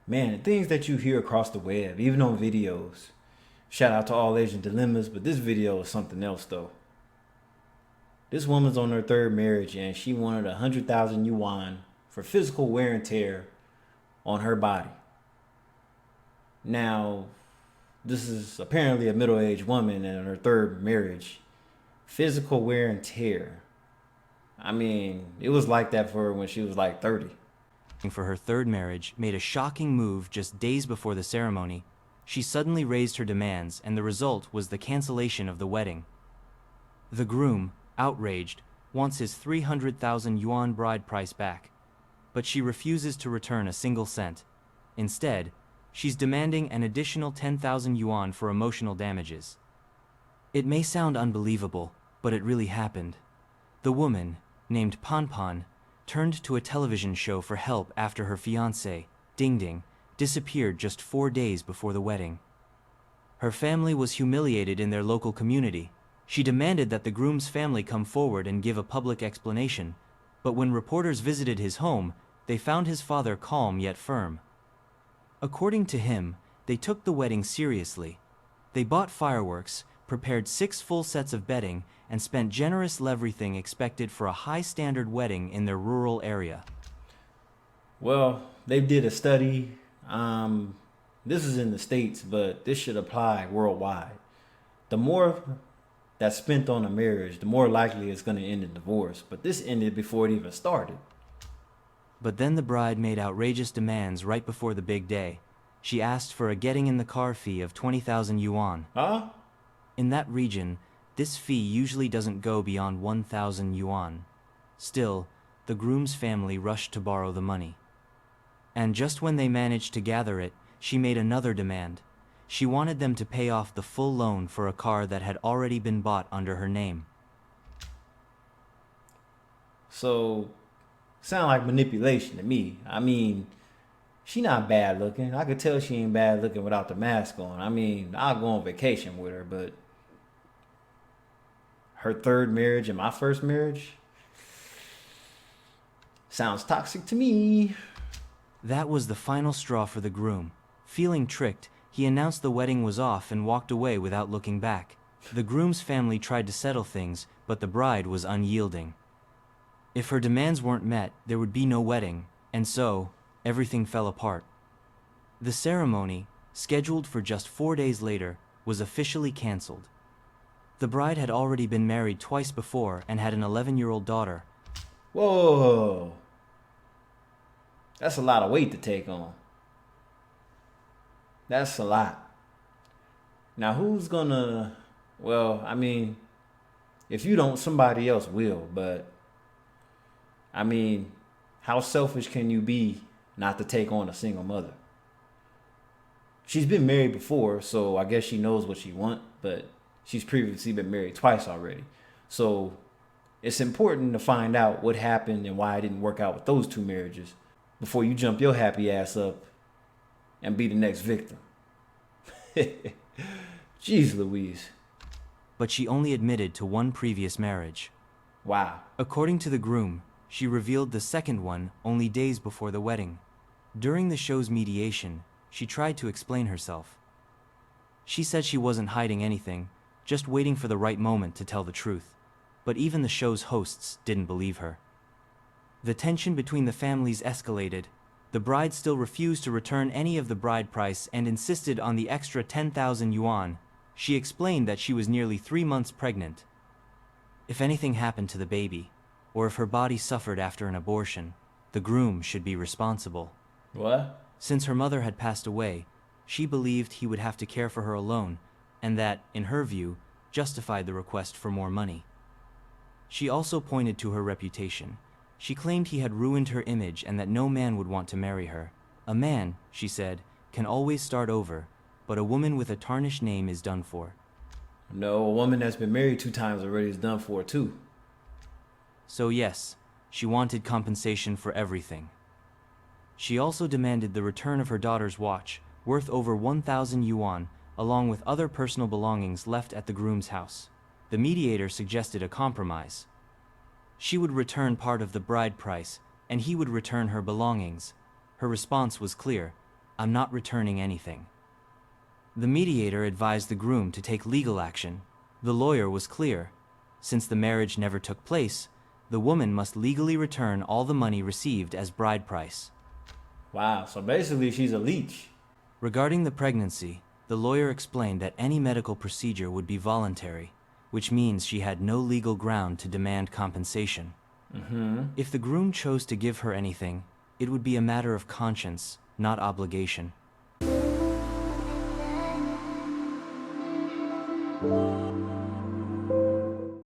Man, the things that you hear across the web, even on videos. Shout out to all Asian dilemmas, but this video is something else though. This woman's on her third marriage and she wanted 100,000 yuan for physical wear and tear on her body. Now, this is apparently a middle-aged woman and her third marriage. Physical wear and tear. I mean, it was like that for her when she was like 30. For her third marriage, made a shocking move just days before the ceremony. She suddenly raised her demands, and the result was the cancellation of the wedding. The groom, outraged, wants his 300,000 yuan bride price back, but she refuses to return a single cent. Instead, she's demanding an additional 10,000 yuan for emotional damages. It may sound unbelievable, but it really happened. The woman, named Pan Pan, turned to a television show for help after her fiancé, Ding Ding, disappeared just 4 days before the wedding. Her family was humiliated in their local community. She demanded that the groom's family come forward and give a public explanation, but when reporters visited his home, they found his father calm yet firm. According to him, they took the wedding seriously. They bought fireworks, prepared 6 full sets of bedding, and spent generous everything expected for a high-standard wedding in their rural area. Well, they did a study. This is in the States, but this should apply worldwide. The more that's spent on a marriage, the more likely it's going to end in divorce. But this ended before it even started. But then the bride made outrageous demands right before the big day. She asked for a getting in the car fee of 20,000 yuan. Huh? In that region, this fee usually doesn't go beyond 1,000 yuan. Still, the groom's family rushed to borrow the money. And just when they managed to gather it, she made another demand. She wanted them to pay off the full loan for a car that had already been bought under her name. So, sound like manipulation to me. I mean, she not bad looking. I could tell she ain't bad looking without the mask on. I mean, I'll go on vacation with her, but her third marriage and my first marriage sounds toxic to me. That was the final straw for the groom. Feeling tricked, he announced the wedding was off and walked away without looking back. The groom's family tried to settle things, but the bride was unyielding. If her demands weren't met, there would be no wedding, and so, everything fell apart. The ceremony, scheduled for just 4 days later, was officially canceled. The bride had already been married twice before and had an 11-year-old daughter. Whoa. That's a lot of weight to take on. That's a lot. Now, who's gonna... Well, I mean, if you don't, somebody else will, but... I mean, how selfish can you be not to take on a single mother? She's been married before, so I guess she knows what she wants, but she's previously been married twice already. So it's important to find out what happened and why it didn't work out with those 2 marriages before you jump your happy ass up and be the next victim. Jeez Louise. But she only admitted to 1 previous marriage. Wow. According to the groom, she revealed the second one only days before the wedding. During the show's mediation, she tried to explain herself. She said she wasn't hiding anything, just waiting for the right moment to tell the truth. But even the show's hosts didn't believe her. The tension between the families escalated. The bride still refused to return any of the bride price and insisted on the extra 10,000 yuan. She explained that she was nearly 3 months pregnant. If anything happened to the baby, or if her body suffered after an abortion, the groom should be responsible. What? Since her mother had passed away, she believed he would have to care for her alone, and that, in her view, justified the request for more money. She also pointed to her reputation. She claimed he had ruined her image and that no man would want to marry her. A man, she said, can always start over, but a woman with a tarnished name is done for. No, a woman that's been married 2 times already is done for too. So yes, she wanted compensation for everything. She also demanded the return of her daughter's watch, worth over 1,000 yuan, along with other personal belongings left at the groom's house. The mediator suggested a compromise. She would return part of the bride price, and he would return her belongings. Her response was clear. I'm not returning anything. The mediator advised the groom to take legal action. The lawyer was clear. Since the marriage never took place, the woman must legally return all the money received as bride price. Wow, so basically she's a leech. Regarding the pregnancy, the lawyer explained that any medical procedure would be voluntary, which means she had no legal ground to demand compensation. If the groom chose to give her anything, it would be a matter of conscience, not obligation.